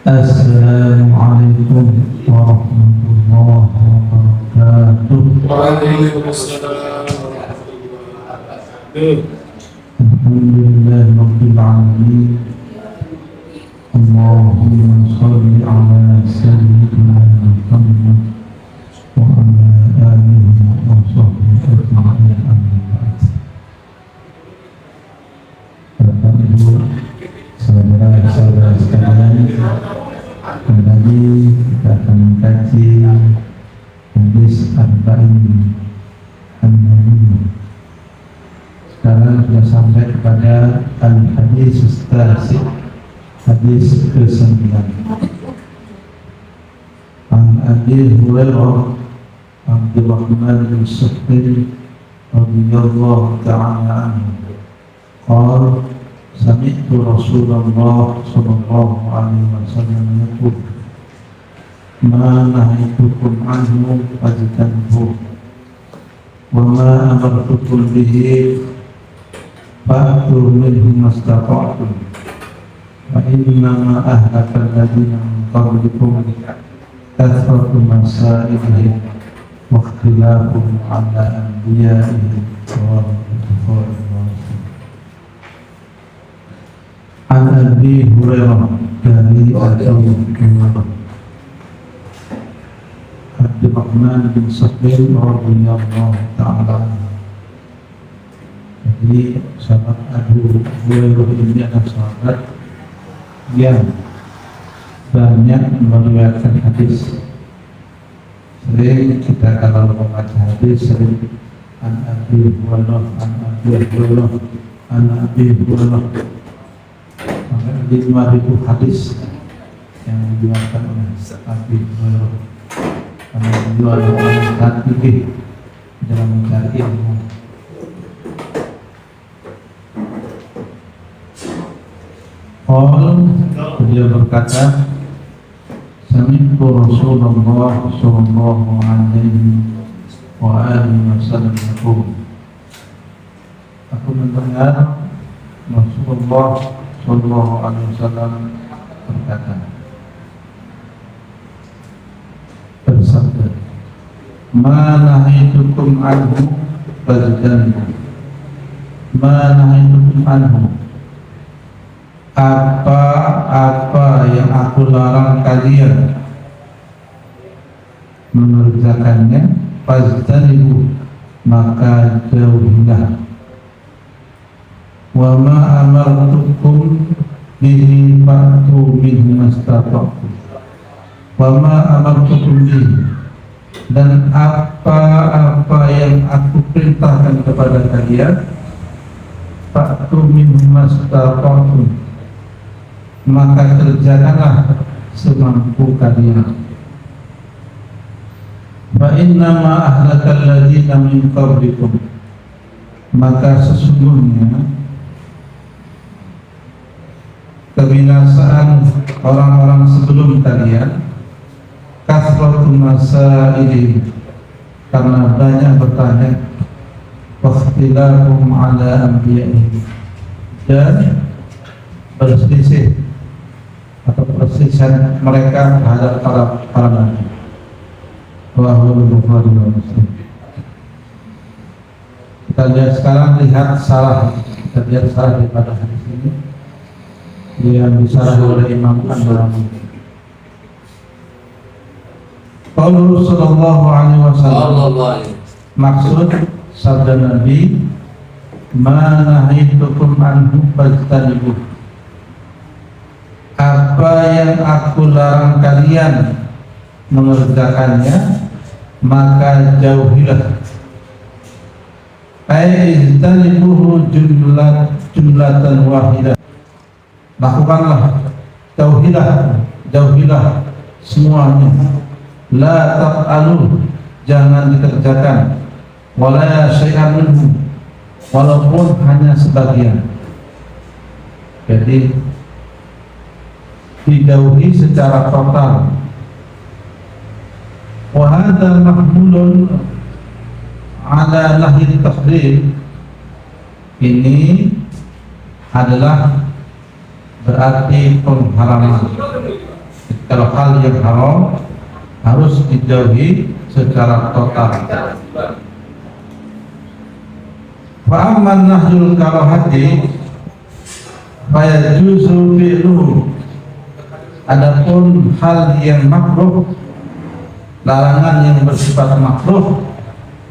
Assalamualaikum warahmatullahi wabarakatuh. Waalaikumsalam. Alhamdulillahirabbil alamin. Allahumma shalli ala sayyidina Muhammad wa ala alihi wa sahbihi ajma'in. Bapak Ibu, saudara-saudara sekalian, kembali kita akan mengkaji hadis Arba'in An-Nawawiyah. Sekarang sudah sampai kepada Al-Hadis Ustasi, hadis ke-9. An Abi Hurairah Abdurrahman bin Sakhir radhiyallahu ta'ala anhu qala sami'tu Rasulullah sallallahu alaihi wasallam yaqul ma nahaytukum anhu fajtanibuh wa ma amartukum bihi fa'tu minhu mastata'tum wa innama ahlaka alladhina min qablikum kathratu masailihim wa ikhtilafuhum ala anbiya'ihim wa An Abi Hurairah dari Abi Hurairah Abdurrahman bin Sakhir radhiyallahu ta'ala. Jadi sahabat Abu Hurairah ini adalah sahabat yang banyak meriwayatkan hadis. Sering kita kalau membaca hadis sering An Abi Hurairah, An Abi Hurairah, An Abi Hurairah. Di 5.000 hadis yang diriwayatkan oleh Abi Hurairah. Karena beliau adalah orang yang sangat gigih dalam mencari ilmu. Beliau berkata, sami'tu Rasulullah sallallahu alaihi wa alihi wasallam yaqul. Aku mendengar Rasulullah sallallahu alaihi wasallam berkata, bersabda, ma nahaytukum anhu fajtanibuh, ma nahaytukum anhu, apa yang aku larang kalian mengerjakannya, fajtanibuh, maka jauhilah. Wa ma amartukum bihi fa'tu minhu mastata'tum. Wa ma amartukum bihi, dan apa yang aku perintahkan kepada kalian, fa'tu minhu mastata'tum, maka kerjakanlah semampu kalian. Fa innama ahlakal ladzina min qablikum, maka sesungguhnya kebinasaan orang-orang sebelum kalian, kasratu masaili, karena banyak bertanya, wakhtilafuhum ala anbiya'ihim, dan berselisih atau perselisihan mereka terhadap para nabi. Rawahu Bukhari wa Muslim. Kita lihat sekarang, kita lihat sarah daripada hadis ini yang disarah oleh Imam An-Nawawi. Qaulullah sallallahu alaihi wasallam, maksud sabda Nabi, ma nahaytukum anhu fajtanibuh, apa yang aku larang kalian mengerjakannya, maka jauhilah. Ijtanibuhu jumlatan wahidah, lakukanlah, jauhilah semuanya. La taf'alu, jangan dikerjakan. Wala syai'an minhu, walaupun hanya sebagian. Jadi dijauhi secara total. Wa hadza mahmulun ala nahyi tahrim, ini adalah berarti pengharaman. Kalau hal yang haram harus dijauhi secara total. Wa amman nahyul karahati fa yajuzu fi'luhu. Adapun hal yang makruh, larangan yang bersifat makruh,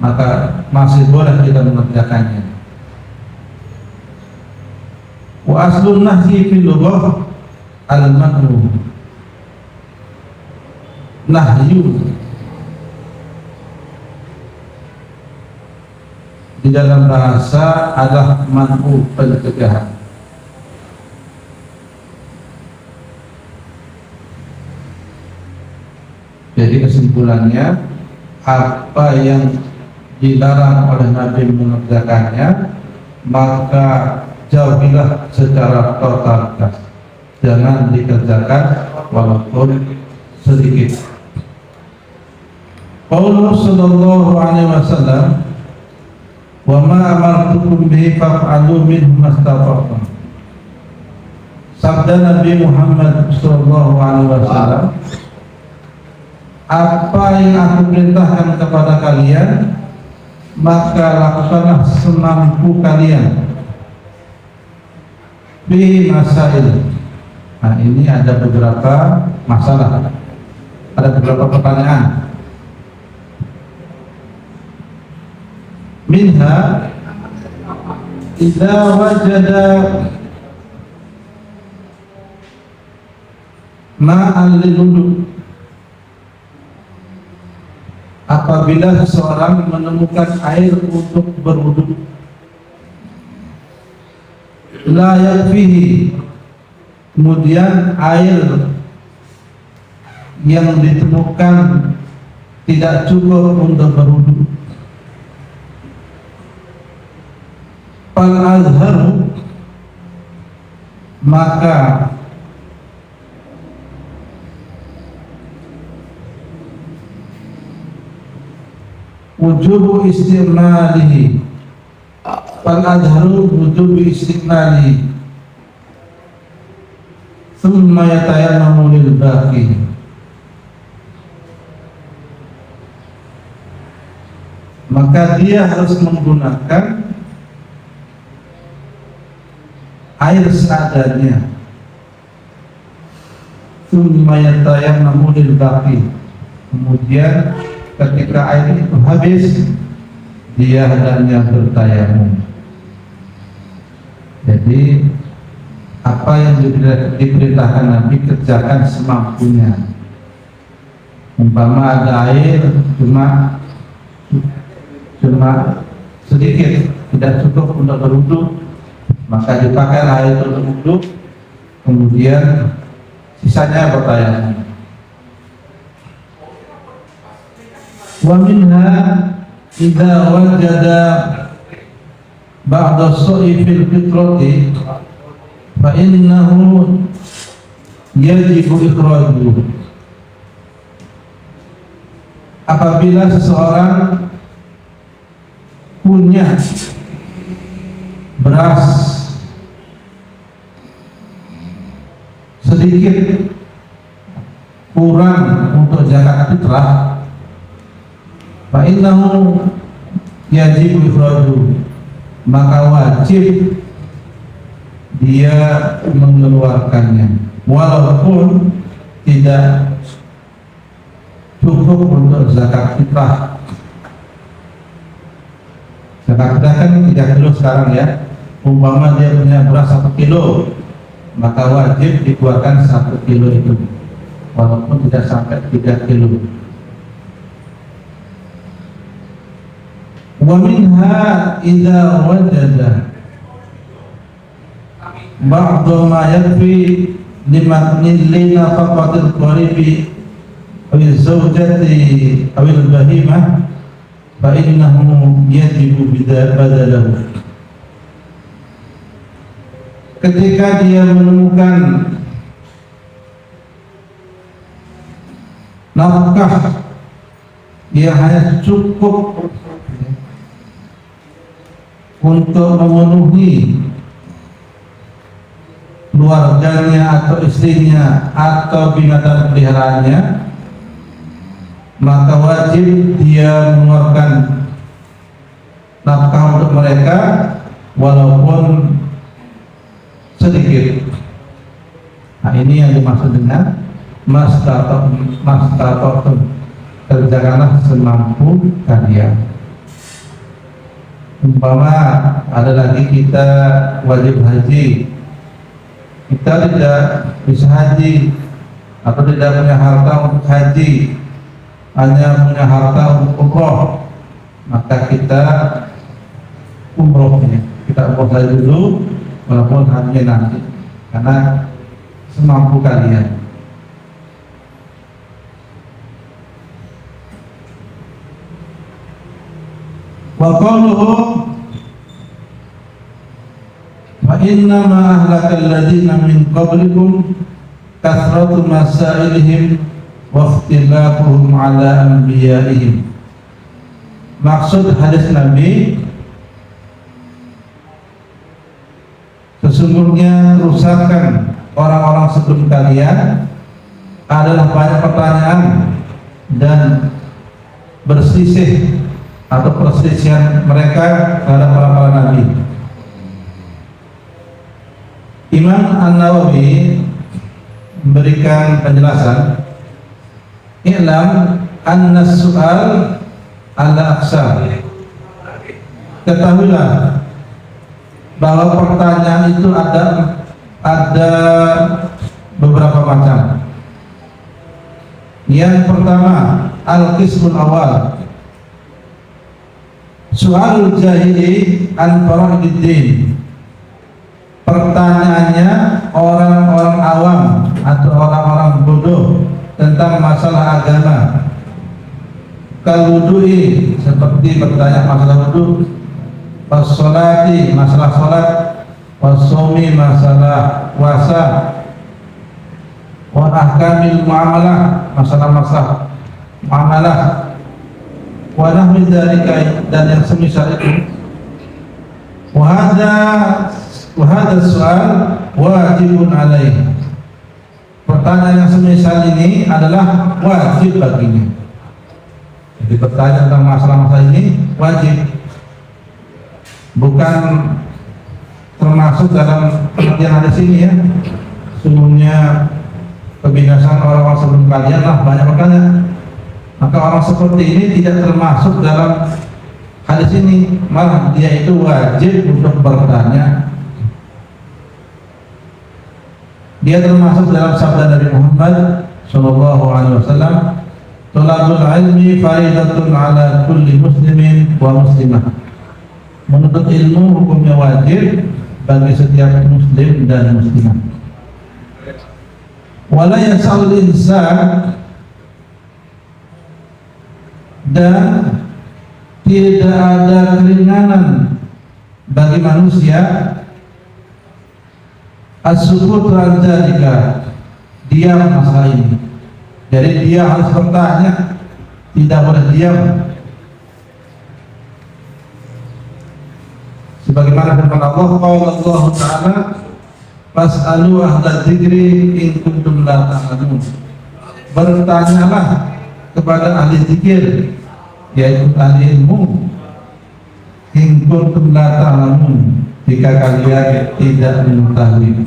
maka masih boleh kita mengerjakannya. Wa aslun nahyi fil lughah al-makruh. Nahyu di dalam bahasa adalah man'u, pencegahan. Jadi kesimpulannya, apa yang dilarang oleh Nabi mengerjakannya, maka jauhilah secara totalitas. Jangan dikerjakan walaupun sedikit. Qaulullah sallallahu alaihi wasallam, wa ma amartukum bihi fa'alu minhu mastata'tum. Sabda Nabi Muhammad sallallahu alaihi wasallam, apa yang aku perintahkan kepada kalian, maka lakukanlah semampu kalian. Bi masail. Nah, ini ada beberapa masalah, ada beberapa pertanyaan. Minha idza wajada ma'al lilwudu. Apabila seseorang menemukan air untuk berwudu, la yakfihi, kemudian air yang ditemukan tidak cukup untuk berwudu, fal azharu, maka wujubu istimalihi, fal adharu wujubu istimalihi, thumma yatayammamu lil baqi. Maka dia harus menggunakan air seadanya, thumma yatayammamu lil baqi, kemudian ketika air itu habis, dia hendaknya bertayamum. Jadi apa yang diperintahkan Nabi, kerjakan semampunya. Umpama ada air cuma sedikit, tidak cukup untuk berwudu, maka dipakai air untuk wudu, kemudian sisanya bertayamum. Wa minha idza wajada ba'da as-sa'i fil fitrati fa innahu yajibu ikhrajuhu. Apabila seseorang punya beras sedikit kurang untuk zakat fitrah, fa innahu yajibu ikhrajuhu, maka wajib dia mengeluarkannya walaupun tidak cukup untuk zakat fitrah. Zakat fitrah kan 3 kilo sekarang ya. Umpama dia punya beras 1 kilo, maka wajib dikeluarkan 1 kilo itu walaupun tidak sampai 3 kilo. Wa minha idza wajada ba'da ma yakfi lina faqatil qaribi aw zawjati aw al-bahimah fa innahu yajibu badalahu. Ketika dia menemukan nafkah yang hanya cukup untuk memenuhi keluarganya atau istrinya atau binatang peliharaannya, maka wajib dia mengeluarkan nafkah untuk mereka walaupun sedikit. Nah, ini yang dimaksud dengan mastata'tum, kerjakanlah semampu kalian. Umpama ada lagi kita wajib haji, kita tidak bisa haji atau tidak punya harta untuk haji, hanya punya harta untuk umroh, maka kita umrohnya, kita umroh saja dulu walaupun haji nanti, karena semampu kalian. Wa qawluhu fa inna ma ahlakal ladzina min qablikum kathratu masailihim wa ikhtilafuhum ala anbiya'ihim. Maksud hadis Nabi, sesungguhnya kerusakan orang-orang sebelum kalian adalah banyak pertanyaan dan berselisih atau perselisihan mereka terhadap para nabi. Imam An-Nawawi memberikan penjelasan, i'lam anna su'al ala aqsam. Ketahuilah bahwa pertanyaan itu ada beberapa macam. Yang pertama, al-qismul awal, su'alul jahili an fara'iddin. Pertanyaannya orang-orang awam atau orang-orang bodoh tentang masalah agama. Kalwudu'i, seperti bertanya masalah wudu, wassolati, masalah salat, wassomi, masalah puasa, wa ahkamil muamalah, masalah-masalah muamalah, wa nahwi dzalika, dan yang semisal itu. Wa hadha soal wajibun alaih. Pertanyaan yang semisal ini adalah wajib baginya. Jadi bertanya tentang masalah-masalah ini wajib, bukan termasuk dalam pengertian hadis ini ya. Sungguhnya kebinasaan orang-orang sebelum kalian lah banyak bertanya. Maka orang seperti ini tidak termasuk dalam hadis ini, malah dia itu wajib untuk bertanya. Dia termasuk dalam sabda Nabi Muhammad sallallahu alaihi wasallam, "Thalabul ilmi faridatun ala kulli muslimin wa muslimah." Menuntut ilmu hukumnya wajib bagi setiap muslim dan muslimah. Wala yas'al insan, dan tidak ada keringanan bagi manusia as-sukut ranjadika, diam masalah ini. Jadi dia harus bertanya, tidak boleh diam. Sebagaimana firman Allah, qala Allah Ta'ala, fas'alu ahla dzikri in kuntum la ta'lamun. Bertanyalah kepada ahli zikir, yaitu ahli ilmu, in kuntum la ta'lamun, jika kalian tidak mengetahui.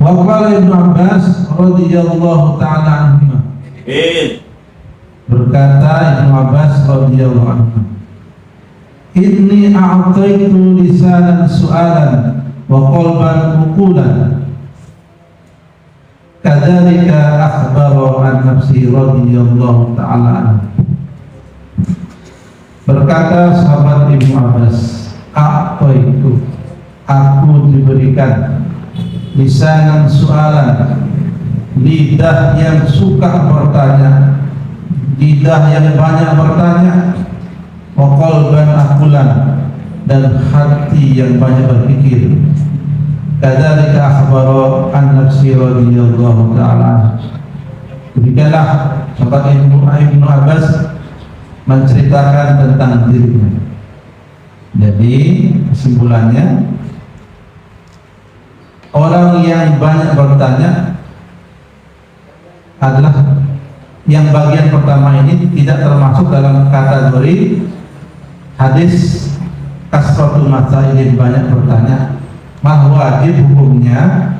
Wa qala Ibnu Abbas radhiyallahu ta'ala anhu, berkata Ibnu Abbas radhiyallahu anhu, inni a'taitu lisanan su'alan wa qalban uqulan, kadzalika akhbara an nafsi radhiyallahu ta'ala anhu. Berkata sahabat Ibnu Abbas, a'taitu, aku diberikan lisanan su'alan, lidah yang suka bertanya, lidah yang banyak bertanya, wa qalban aqulan, dan hati yang banyak berpikir. Kadzalika akhbara an nafsi radhiyallahu ta'ala. Demikianlah sahabat Ibnu Abbas menceritakan tentang dirinya. Jadi kesimpulannya, orang yang banyak bertanya adalah yang bagian pertama ini tidak termasuk dalam kategori hadis kasratul masail, banyak bertanya, mah wajib hukumnya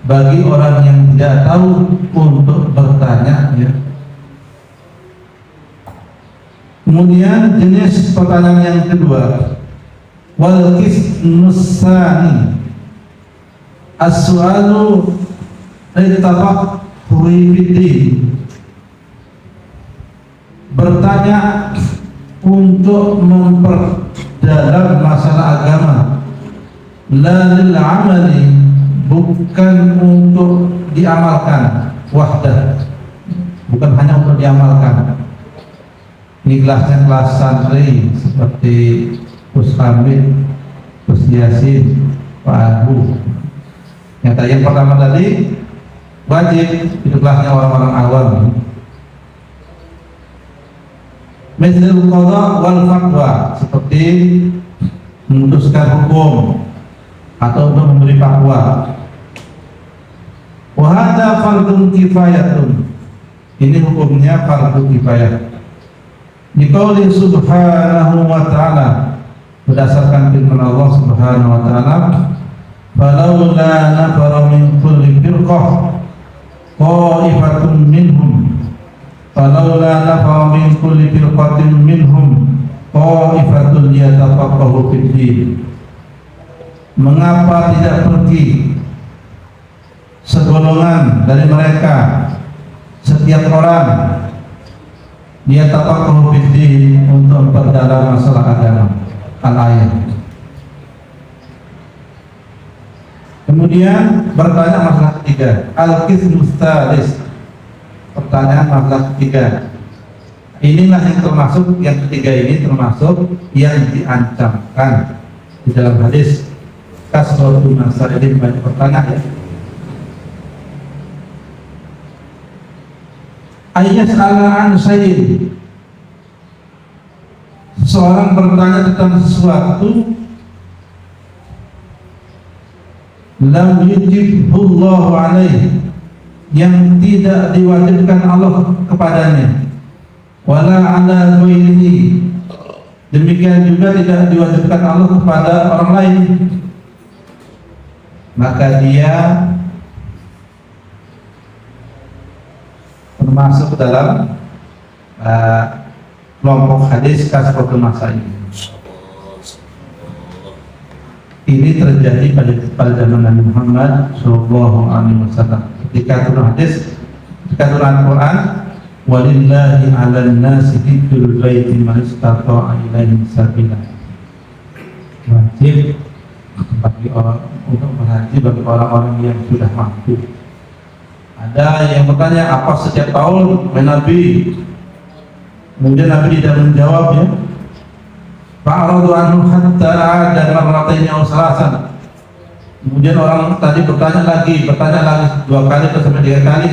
bagi orang yang tidak tahu untuk bertanya, ya. Kemudian jenis pertanyaan yang kedua, wal qismusani as-su'alu litafaqquhi fid-din, bertanya untuk memperdalam masalah agama, la lil amali, bukan untuk diamalkan wahdah, bukan hanya untuk diamalkan. Ini kelasnya kelas santri seperti Gus Hamid, Gus Yasin, Pak Abu. Yang pertama tadi wajib, itu kelasnya orang-orang awam. Mithlul qada wal fatwa, seperti memutuskan hukum atau untuk memberi fatwa. Wa hadza fardun kifayatun, ini hukumnya fardu kifayah. Diqauli subhanahu wa ta'ala, berdasarkan firman Allah subhanahu wa ta'ala, falaula nafara min kulli firqah qa'ifatun minhum, falaula nafara min kulli firqatin minhum qa'ifatun yatafaqahu fid din, mengapa tidak pergi segolongan dari mereka, setiap orang, dia tafaqahu fid din, untuk memperdalam masalah agama. Al-ayat. Kemudian bertanya masalah ketiga, al-qismus tsalis, pertanyaan masalah ketiga. Inilah yang termasuk, yang ketiga ini termasuk yang diancamkan di dalam hadis kasratul masail, banyak pertanyaan, ya. Ayat al-an sayyid, seorang bertanya tentang sesuatu lam yujibullahu alaih, yang tidak diwajibkan Allah kepadanya, wala ala ghairihi, demikian juga tidak diwajibkan Allah kepada orang lain, maka dia termasuk dalam kelompok hadis kasratul masail. Ini terjadi pada zaman Nabi Muhammad Sallallahu Alaihi Wasallam. Ketika turun hadis, ketika turun Al-Quran, walillahi 'alan nasi hijjul baiti man istata'a ilaihi sabila, wajib bagi orang untuk berhaji bagi orang-orang yang sudah mampu. Ada yang bertanya, apa setiap tahun Nabi? Kemudian Nabi tidak menjawabnya. Fa'aradu anhu hatta dan marrataini aw salasan. Kemudian orang tadi bertanya lagi 2 kali atau sampai 3 kali,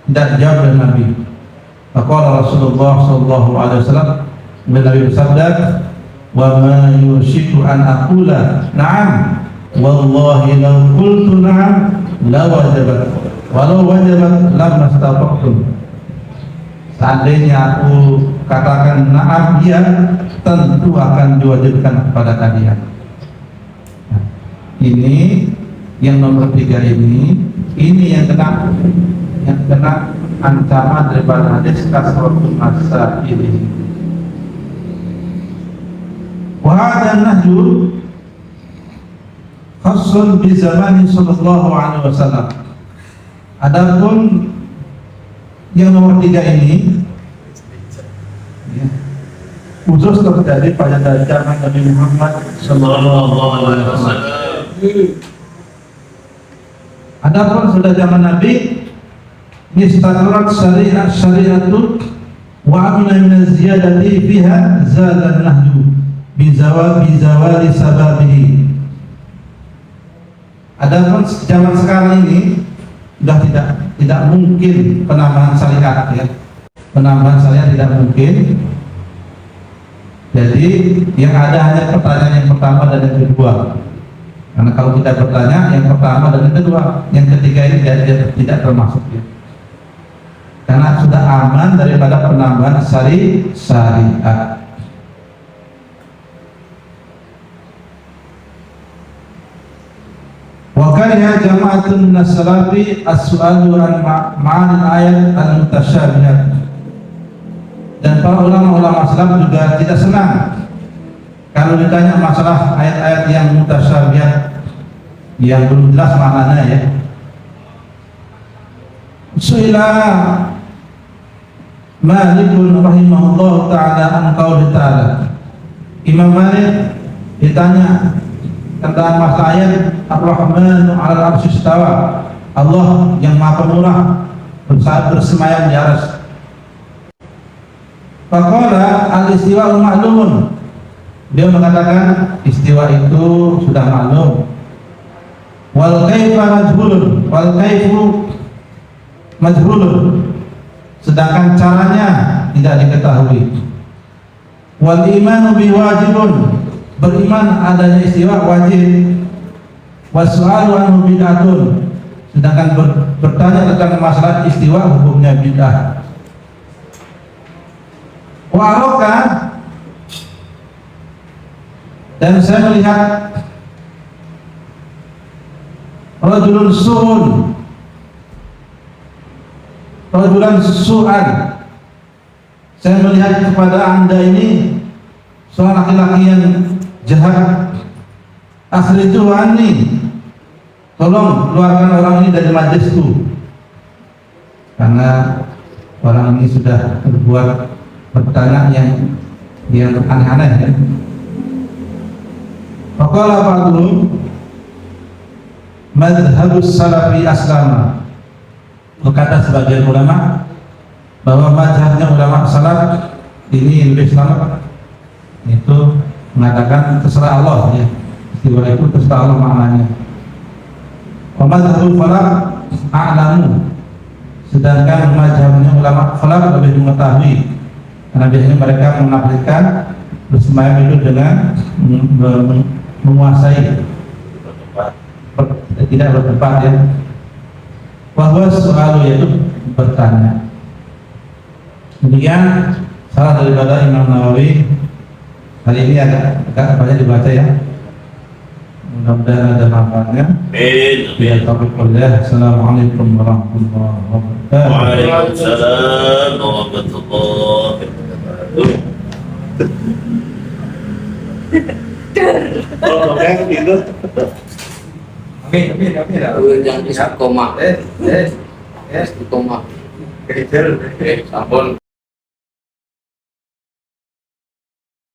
tidak dijawab oleh Nabi. Maka Rasulullah sallallahu alaihi wasallam bersabda, wa ma yushiku an aqula na'am wallahi law qultu na'am la wajabat walau wajabat lam nastaqtum. Seandainya aku katakan na'am, ya tentu akan diwajibkan kepada kalian. Nah, ini yang nomor 3 ini yang kena ancaman daripada hadis kasratul masail ini. Wa hadha nahju khassun bi zamani sallallahu alaihi wasallam. Adapun yang nomor 3 ini, ya, khusus terjadi pada zaman Nabi Muhammad sallallahu alaihi wasallam. Adapun sudah zaman Nabi, nistaqrat syari'atun wa amina min ziyadati fiha zadan nahju bizawali sababihi. Adapun zaman sekarang ini sudah tidak mungkin penambahan syariat, ya. Penambahan syariat tidak mungkin, Jadi yang ada hanya pertanyaan yang pertama dan yang kedua. Karena kalau kita bertanya yang pertama dan yang kedua, yang ketiga ini tidak termasuk ya. Karena sudah aman daripada penambahan syariat. Wa kariha jama'atun minas salafi as-su'alu an ma'anil ayat al-mutasyabihat. Dan para ulama-ulama salaf juga tidak senang kalau ditanya masalah ayat-ayat yang mutasyabihat, yang belum jelas maknanya ya. Su'ila Malikun rahimahullah ta'ala an qawli ta'ala. Imam Malik ditanya tentang masalah ayat Ar-Rahmanu 'alal 'arsy istawa. Allah yang Maha Pemurah bersemayam di arsy. Faqala al-istiwa ma'lumun. Dia mengatakan istiwa itu sudah maklum. Wal kaifa majhulun. Wal kaifu majhulun. Sedangkan caranya tidak diketahui. Wal imanu bi wajibun. Beriman adanya istiwa wajib. Was'alu anhu bid'atun. Sedangkan bertanya tentang masalah istiwa hukumnya bid'ah. Wa'aroka, dan saya melihat rajulan su'an. Saya melihat kepada anda ini seorang laki-laki yang jahat. Asli Tuhan nih, tolong keluarkan orang ini dari majlisku, karena orang ini sudah berbuat bertanya yang aneh-aneh ya. Faqala ba'dhum madhhabus salafi aslama. Berkata sebagian ulama bahwa mazhabnya ulama salaf ini lebih selamat, itu mengatakan terserah Allah ya, istiwa itu terserah Allah maknanya. Wa mazhabul falaq a'lamu. Sedangkan mazhabnya ulama falaq lebih mengetahui, karena biasanya mereka menafsirkan bersemayam itu dengan menguasai, tidak bertempat ya. Bahwa soal yaitu bertanya. Demikian salah daripada Imam Nawawi. Hari ini agak banyak dibaca ya. Mudah-mudahan ada manfaatnya. Biar taufiq walhidayah. Assalamualaikum warahmatullahi wabarakatuh. Waalaikumsalam warahmatullahi wabarakatuh. Oh, oke gitu. Amin. Yang istiqomah. Istiqomah. Sampun.